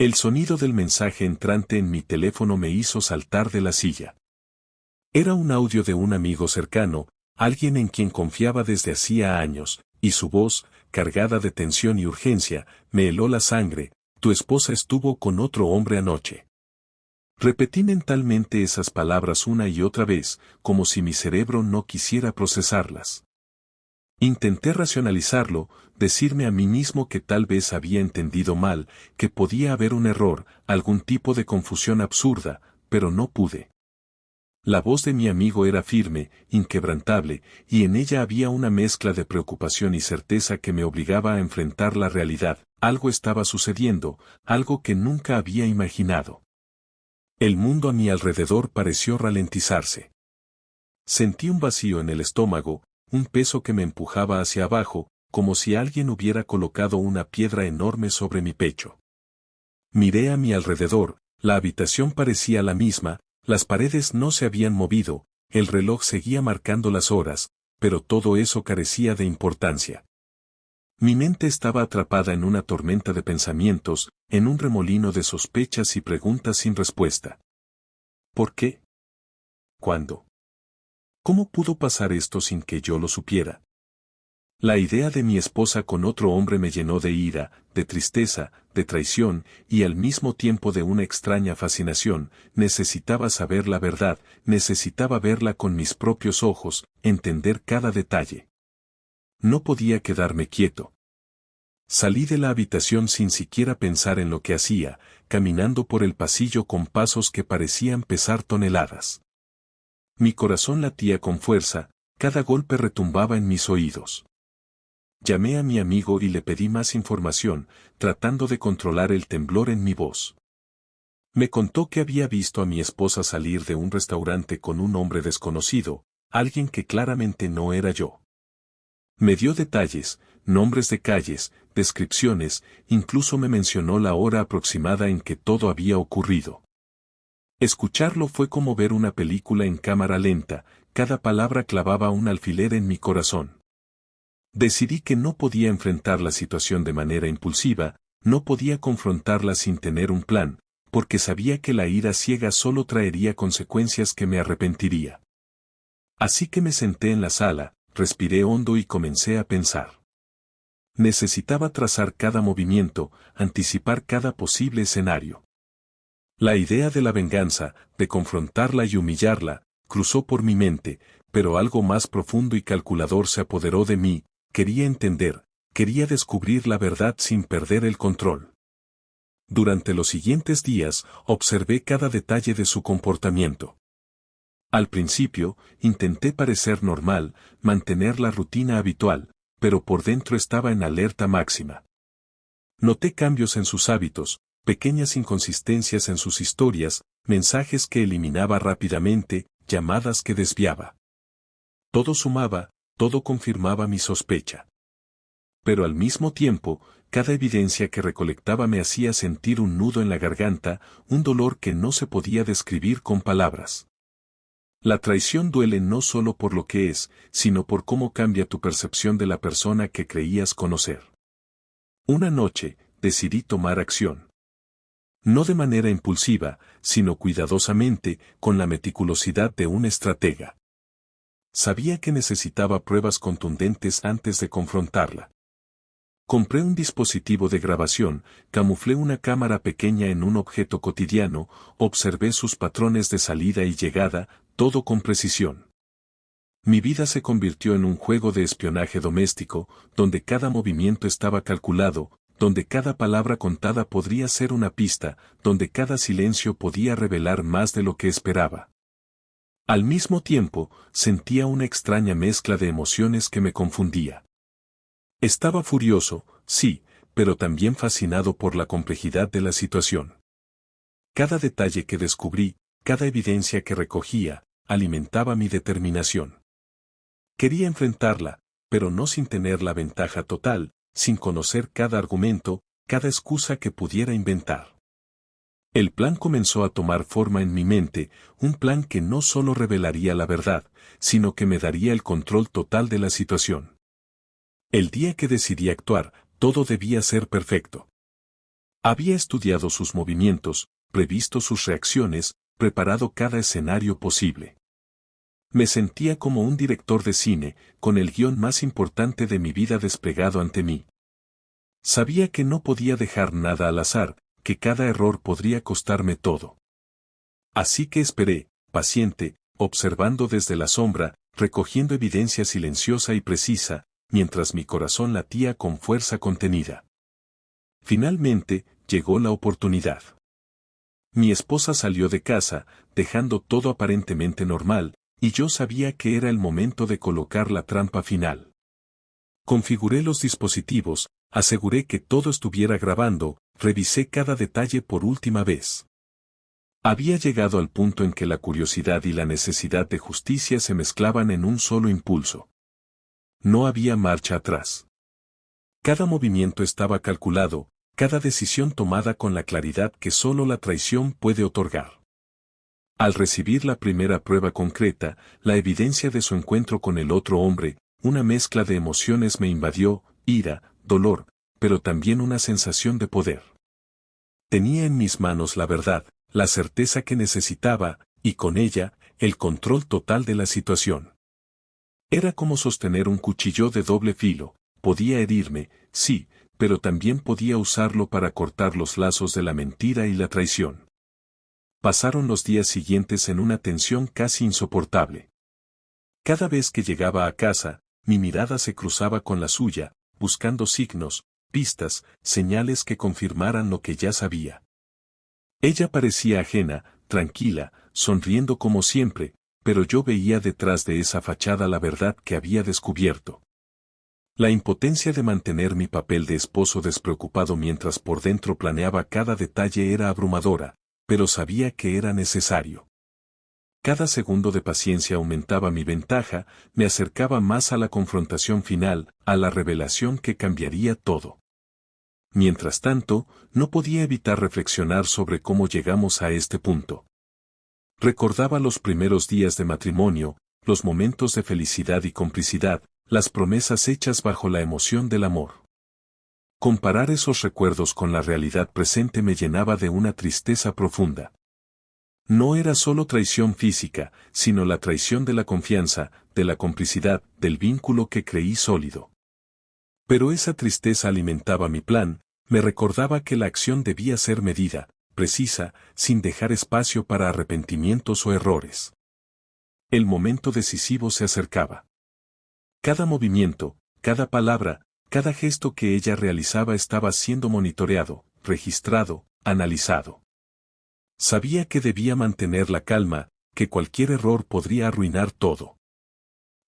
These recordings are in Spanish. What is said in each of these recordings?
El sonido del mensaje entrante en mi teléfono me hizo saltar de la silla. Era un audio de un amigo cercano, alguien en quien confiaba desde hacía años, y su voz, cargada de tensión y urgencia, me heló la sangre. Tu esposa estuvo con otro hombre anoche. Repetí mentalmente esas palabras una y otra vez, como si mi cerebro no quisiera procesarlas. Intenté racionalizarlo, decirme a mí mismo que tal vez había entendido mal, que podía haber un error, algún tipo de confusión absurda, pero no pude. La voz de mi amigo era firme, inquebrantable, y en ella había una mezcla de preocupación y certeza que me obligaba a enfrentar la realidad. Algo estaba sucediendo, algo que nunca había imaginado. El mundo a mi alrededor pareció ralentizarse. Sentí un vacío en el estómago, un peso que me empujaba hacia abajo, como si alguien hubiera colocado una piedra enorme sobre mi pecho. Miré a mi alrededor, la habitación parecía la misma, las paredes no se habían movido, el reloj seguía marcando las horas, pero todo eso carecía de importancia. Mi mente estaba atrapada en una tormenta de pensamientos, en un remolino de sospechas y preguntas sin respuesta. ¿Por qué? ¿Cuándo? ¿Cómo pudo pasar esto sin que yo lo supiera? La idea de mi esposa con otro hombre me llenó de ira, de tristeza, de traición, y al mismo tiempo de una extraña fascinación. Necesitaba saber la verdad, necesitaba verla con mis propios ojos, entender cada detalle. No podía quedarme quieto. Salí de la habitación sin siquiera pensar en lo que hacía, caminando por el pasillo con pasos que parecían pesar toneladas. Mi corazón latía con fuerza, cada golpe retumbaba en mis oídos. Llamé a mi amigo y le pedí más información, tratando de controlar el temblor en mi voz. Me contó que había visto a mi esposa salir de un restaurante con un hombre desconocido, alguien que claramente no era yo. Me dio detalles, nombres de calles, descripciones, incluso me mencionó la hora aproximada en que todo había ocurrido. Escucharlo fue como ver una película en cámara lenta, cada palabra clavaba un alfiler en mi corazón. Decidí que no podía enfrentar la situación de manera impulsiva, no podía confrontarla sin tener un plan, porque sabía que la ira ciega solo traería consecuencias que me arrepentiría. Así que me senté en la sala, respiré hondo y comencé a pensar. Necesitaba trazar cada movimiento, anticipar cada posible escenario. La idea de la venganza, de confrontarla y humillarla, cruzó por mi mente, pero algo más profundo y calculador se apoderó de mí. Quería entender, quería descubrir la verdad sin perder el control. Durante los siguientes días, observé cada detalle de su comportamiento. Al principio, intenté parecer normal, mantener la rutina habitual, pero por dentro estaba en alerta máxima. Noté cambios en sus hábitos, pequeñas inconsistencias en sus historias, mensajes que eliminaba rápidamente, llamadas que desviaba. Todo sumaba, todo confirmaba mi sospecha. Pero al mismo tiempo, cada evidencia que recolectaba me hacía sentir un nudo en la garganta, un dolor que no se podía describir con palabras. La traición duele no solo por lo que es, sino por cómo cambia tu percepción de la persona que creías conocer. Una noche, decidí tomar acción. No de manera impulsiva, sino cuidadosamente, con la meticulosidad de un estratega. Sabía que necesitaba pruebas contundentes antes de confrontarla. Compré un dispositivo de grabación, camuflé una cámara pequeña en un objeto cotidiano, observé sus patrones de salida y llegada, todo con precisión. Mi vida se convirtió en un juego de espionaje doméstico, donde cada movimiento estaba calculado, donde cada palabra contada podría ser una pista, donde cada silencio podía revelar más de lo que esperaba. Al mismo tiempo, sentía una extraña mezcla de emociones que me confundía. Estaba furioso, sí, pero también fascinado por la complejidad de la situación. Cada detalle que descubrí, cada evidencia que recogía, alimentaba mi determinación. Quería enfrentarla, pero no sin tener la ventaja total, sin conocer cada argumento, cada excusa que pudiera inventar. El plan comenzó a tomar forma en mi mente, un plan que no solo revelaría la verdad, sino que me daría el control total de la situación. El día que decidí actuar, todo debía ser perfecto. Había estudiado sus movimientos, previsto sus reacciones, preparado cada escenario posible. Me sentía como un director de cine, con el guión más importante de mi vida desplegado ante mí. Sabía que no podía dejar nada al azar, que cada error podría costarme todo. Así que esperé, paciente, observando desde la sombra, recogiendo evidencia silenciosa y precisa, mientras mi corazón latía con fuerza contenida. Finalmente, llegó la oportunidad. Mi esposa salió de casa, dejando todo aparentemente normal, y yo sabía que era el momento de colocar la trampa final. Configuré los dispositivos, aseguré que todo estuviera grabando, revisé cada detalle por última vez. Había llegado al punto en que la curiosidad y la necesidad de justicia se mezclaban en un solo impulso. No había marcha atrás. Cada movimiento estaba calculado, cada decisión tomada con la claridad que solo la traición puede otorgar. Al recibir la primera prueba concreta, la evidencia de su encuentro con el otro hombre, una mezcla de emociones me invadió, ira, dolor, pero también una sensación de poder. Tenía en mis manos la verdad, la certeza que necesitaba, y con ella, el control total de la situación. Era como sostener un cuchillo de doble filo, podía herirme, sí, pero también podía usarlo para cortar los lazos de la mentira y la traición. Pasaron los días siguientes en una tensión casi insoportable. Cada vez que llegaba a casa, mi mirada se cruzaba con la suya, buscando signos, pistas, señales que confirmaran lo que ya sabía. Ella parecía ajena, tranquila, sonriendo como siempre, pero yo veía detrás de esa fachada la verdad que había descubierto. La impotencia de mantener mi papel de esposo despreocupado mientras por dentro planeaba cada detalle era abrumadora, pero sabía que era necesario. Cada segundo de paciencia aumentaba mi ventaja, me acercaba más a la confrontación final, a la revelación que cambiaría todo. Mientras tanto, no podía evitar reflexionar sobre cómo llegamos a este punto. Recordaba los primeros días de matrimonio, los momentos de felicidad y complicidad, las promesas hechas bajo la emoción del amor. Comparar esos recuerdos con la realidad presente me llenaba de una tristeza profunda. No era solo traición física, sino la traición de la confianza, de la complicidad, del vínculo que creí sólido. Pero esa tristeza alimentaba mi plan, me recordaba que la acción debía ser medida, precisa, sin dejar espacio para arrepentimientos o errores. El momento decisivo se acercaba. Cada movimiento, cada palabra, cada gesto que ella realizaba estaba siendo monitoreado, registrado, analizado. Sabía que debía mantener la calma, que cualquier error podría arruinar todo.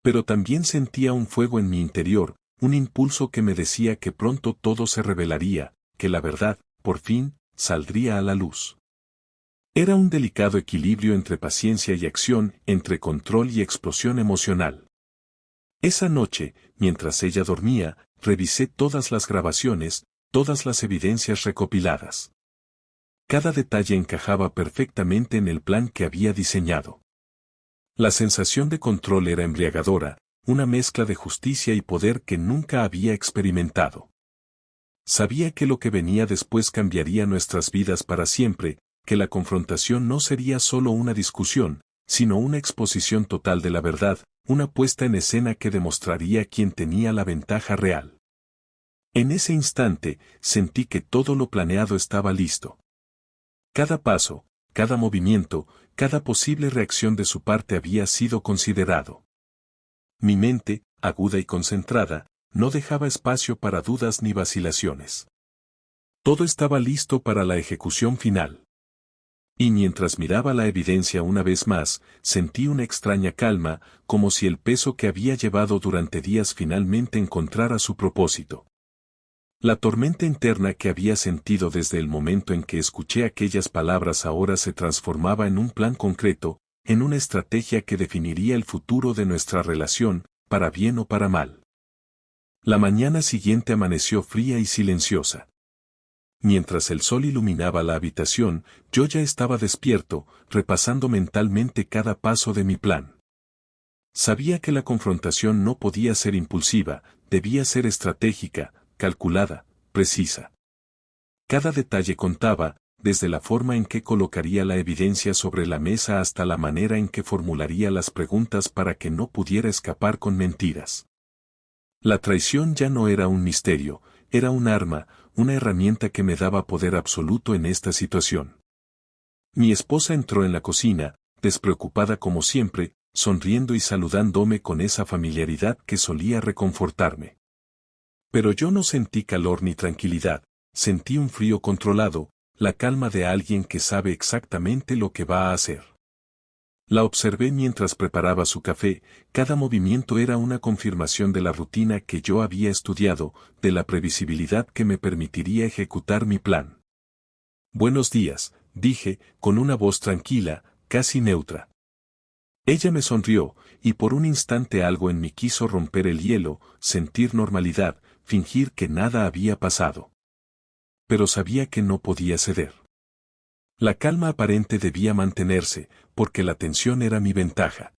Pero también sentía un fuego en mi interior, un impulso que me decía que pronto todo se revelaría, que la verdad, por fin, saldría a la luz. Era un delicado equilibrio entre paciencia y acción, entre control y explosión emocional. Esa noche, mientras ella dormía, revisé todas las grabaciones, todas las evidencias recopiladas. Cada detalle encajaba perfectamente en el plan que había diseñado. La sensación de control era embriagadora, una mezcla de justicia y poder que nunca había experimentado. Sabía que lo que venía después cambiaría nuestras vidas para siempre, que la confrontación no sería solo una discusión, sino una exposición total de la verdad, una puesta en escena que demostraría quién tenía la ventaja real. En ese instante, sentí que todo lo planeado estaba listo. Cada paso, cada movimiento, cada posible reacción de su parte había sido considerado. Mi mente, aguda y concentrada, no dejaba espacio para dudas ni vacilaciones. Todo estaba listo para la ejecución final. Y mientras miraba la evidencia una vez más, sentí una extraña calma, como si el peso que había llevado durante días finalmente encontrara su propósito. La tormenta interna que había sentido desde el momento en que escuché aquellas palabras ahora se transformaba en un plan concreto, en una estrategia que definiría el futuro de nuestra relación, para bien o para mal. La mañana siguiente amaneció fría y silenciosa. Mientras el sol iluminaba la habitación, yo ya estaba despierto, repasando mentalmente cada paso de mi plan. Sabía que la confrontación no podía ser impulsiva, debía ser estratégica, calculada, precisa. Cada detalle contaba, desde la forma en que colocaría la evidencia sobre la mesa hasta la manera en que formularía las preguntas para que no pudiera escapar con mentiras. La traición ya no era un misterio, era un arma, una herramienta que me daba poder absoluto en esta situación. Mi esposa entró en la cocina, despreocupada como siempre, sonriendo y saludándome con esa familiaridad que solía reconfortarme. Pero yo no sentí calor ni tranquilidad, sentí un frío controlado, la calma de alguien que sabe exactamente lo que va a hacer. La observé mientras preparaba su café, cada movimiento era una confirmación de la rutina que yo había estudiado, de la previsibilidad que me permitiría ejecutar mi plan. Buenos días, dije, con una voz tranquila, casi neutra. Ella me sonrió, y por un instante algo en mí quiso romper el hielo, sentir normalidad, fingir que nada había pasado. Pero sabía que no podía ceder. La calma aparente debía mantenerse, porque la tensión era mi ventaja.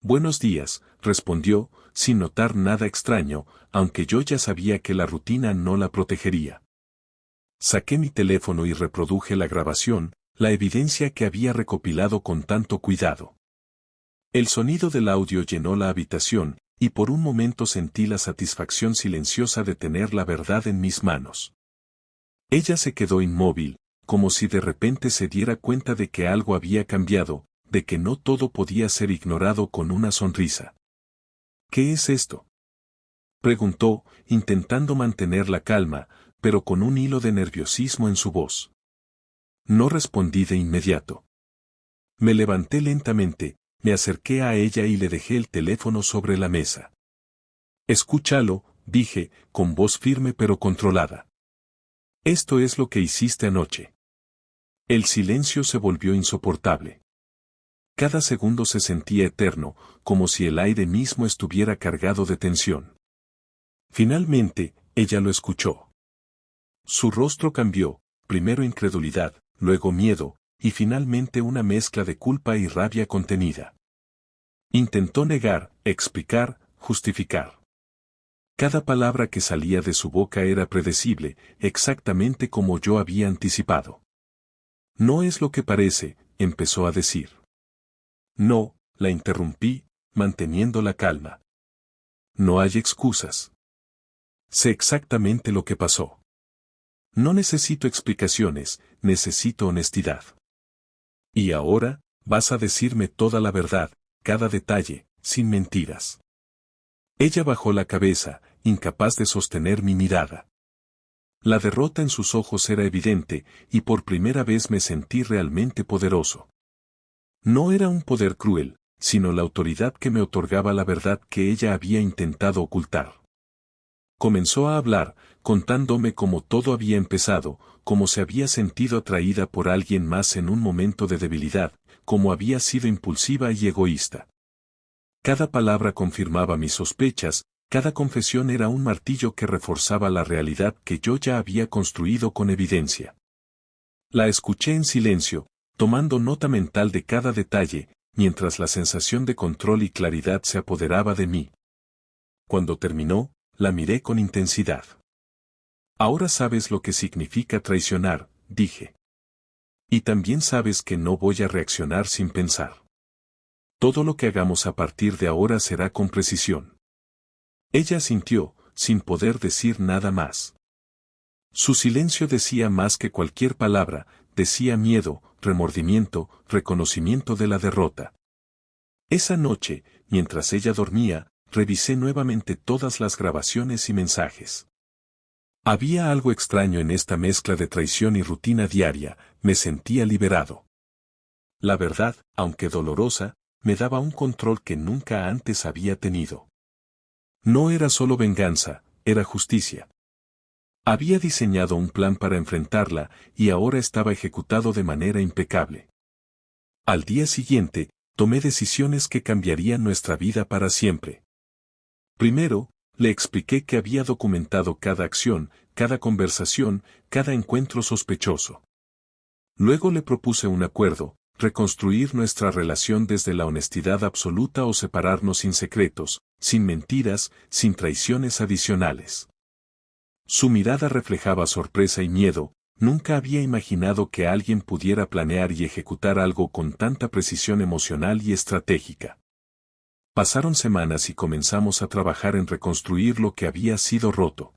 Buenos días, respondió, sin notar nada extraño, aunque yo ya sabía que la rutina no la protegería. Saqué mi teléfono y reproduje la grabación, la evidencia que había recopilado con tanto cuidado. El sonido del audio llenó la habitación, y por un momento sentí la satisfacción silenciosa de tener la verdad en mis manos. Ella se quedó inmóvil, como si de repente se diera cuenta de que algo había cambiado, de que no todo podía ser ignorado con una sonrisa. ¿Qué es esto?, preguntó, intentando mantener la calma, pero con un hilo de nerviosismo en su voz. No respondí de inmediato. Me levanté lentamente, me acerqué a ella y le dejé el teléfono sobre la mesa. Escúchalo, dije, con voz firme pero controlada. Esto es lo que hiciste anoche. El silencio se volvió insoportable. Cada segundo se sentía eterno, como si el aire mismo estuviera cargado de tensión. Finalmente, ella lo escuchó. Su rostro cambió, primero incredulidad, luego miedo, y finalmente una mezcla de culpa y rabia contenida. Intentó negar, explicar, justificar. Cada palabra que salía de su boca era predecible, exactamente como yo había anticipado. No es lo que parece, empezó a decir. No, la interrumpí, manteniendo la calma. No hay excusas. Sé exactamente lo que pasó. No necesito explicaciones, necesito honestidad. Y ahora, vas a decirme toda la verdad, cada detalle, sin mentiras. Ella bajó la cabeza, incapaz de sostener mi mirada. La derrota en sus ojos era evidente, y por primera vez me sentí realmente poderoso. No era un poder cruel, sino la autoridad que me otorgaba la verdad que ella había intentado ocultar. Comenzó a hablar, contándome cómo todo había empezado, cómo se había sentido atraída por alguien más en un momento de debilidad, cómo había sido impulsiva y egoísta. Cada palabra confirmaba mis sospechas, cada confesión era un martillo que reforzaba la realidad que yo ya había construido con evidencia. La escuché en silencio, tomando nota mental de cada detalle, mientras la sensación de control y claridad se apoderaba de mí. Cuando terminó, la miré con intensidad. Ahora sabes lo que significa traicionar, dije. Y también sabes que no voy a reaccionar sin pensar. Todo lo que hagamos a partir de ahora será con precisión. Ella asintió, sin poder decir nada más. Su silencio decía más que cualquier palabra, decía miedo, remordimiento, reconocimiento de la derrota. Esa noche, mientras ella dormía, revisé nuevamente todas las grabaciones y mensajes. Había algo extraño en esta mezcla de traición y rutina diaria, me sentía liberado. La verdad, aunque dolorosa, me daba un control que nunca antes había tenido. No era solo venganza, era justicia. Había diseñado un plan para enfrentarla, y ahora estaba ejecutado de manera impecable. Al día siguiente, tomé decisiones que cambiarían nuestra vida para siempre. Primero, le expliqué que había documentado cada acción, cada conversación, cada encuentro sospechoso. Luego le propuse un acuerdo, reconstruir nuestra relación desde la honestidad absoluta o separarnos sin secretos, sin mentiras, sin traiciones adicionales. Su mirada reflejaba sorpresa y miedo, nunca había imaginado que alguien pudiera planear y ejecutar algo con tanta precisión emocional y estratégica. Pasaron semanas y comenzamos a trabajar en reconstruir lo que había sido roto.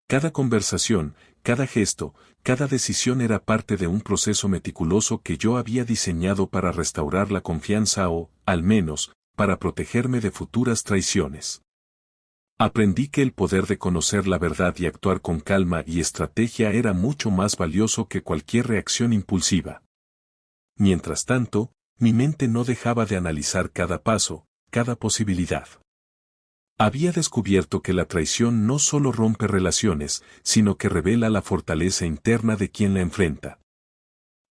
Cada conversación, cada gesto, cada decisión era parte de un proceso meticuloso que yo había diseñado para restaurar la confianza o, al menos, para protegerme de futuras traiciones. Aprendí que el poder de conocer la verdad y actuar con calma y estrategia era mucho más valioso que cualquier reacción impulsiva. Mientras tanto, mi mente no dejaba de analizar cada paso, cada posibilidad. Había descubierto que la traición no solo rompe relaciones, sino que revela la fortaleza interna de quien la enfrenta.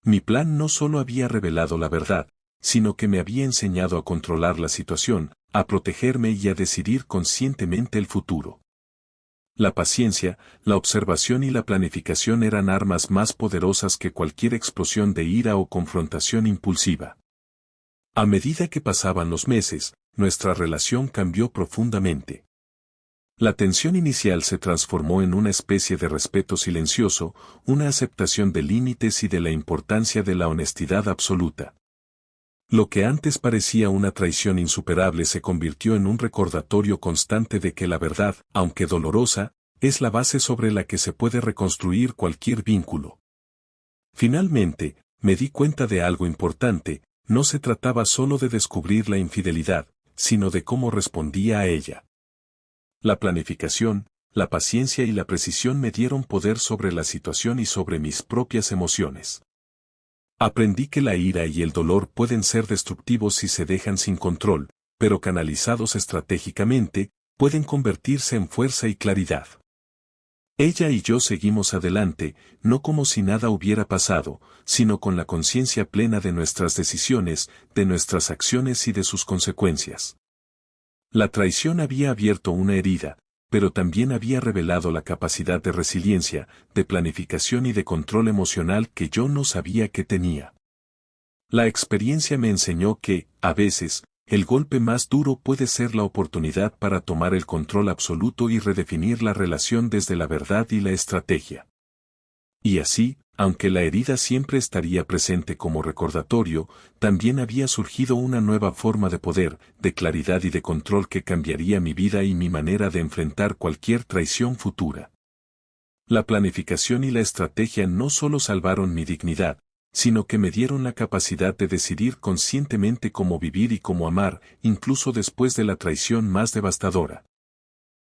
Mi plan no solo había revelado la verdad, sino que me había enseñado a controlar la situación, a protegerme y a decidir conscientemente el futuro. La paciencia, la observación y la planificación eran armas más poderosas que cualquier explosión de ira o confrontación impulsiva. A medida que pasaban los meses, nuestra relación cambió profundamente. La tensión inicial se transformó en una especie de respeto silencioso, una aceptación de límites y de la importancia de la honestidad absoluta. Lo que antes parecía una traición insuperable se convirtió en un recordatorio constante de que la verdad, aunque dolorosa, es la base sobre la que se puede reconstruir cualquier vínculo. Finalmente, me di cuenta de algo importante, no se trataba solo de descubrir la infidelidad, sino de cómo respondía a ella. La planificación, la paciencia y la precisión me dieron poder sobre la situación y sobre mis propias emociones. Aprendí que la ira y el dolor pueden ser destructivos si se dejan sin control, pero canalizados estratégicamente, pueden convertirse en fuerza y claridad. Ella y yo seguimos adelante, no como si nada hubiera pasado, sino con la conciencia plena de nuestras decisiones, de nuestras acciones y de sus consecuencias. La traición había abierto una herida, pero también había revelado la capacidad de resiliencia, de planificación y de control emocional que yo no sabía que tenía. La experiencia me enseñó que, a veces, el golpe más duro puede ser la oportunidad para tomar el control absoluto y redefinir la relación desde la verdad y la estrategia. Y así, aunque la herida siempre estaría presente como recordatorio, también había surgido una nueva forma de poder, de claridad y de control que cambiaría mi vida y mi manera de enfrentar cualquier traición futura. La planificación y la estrategia no solo salvaron mi dignidad, sino que me dieron la capacidad de decidir conscientemente cómo vivir y cómo amar, incluso después de la traición más devastadora.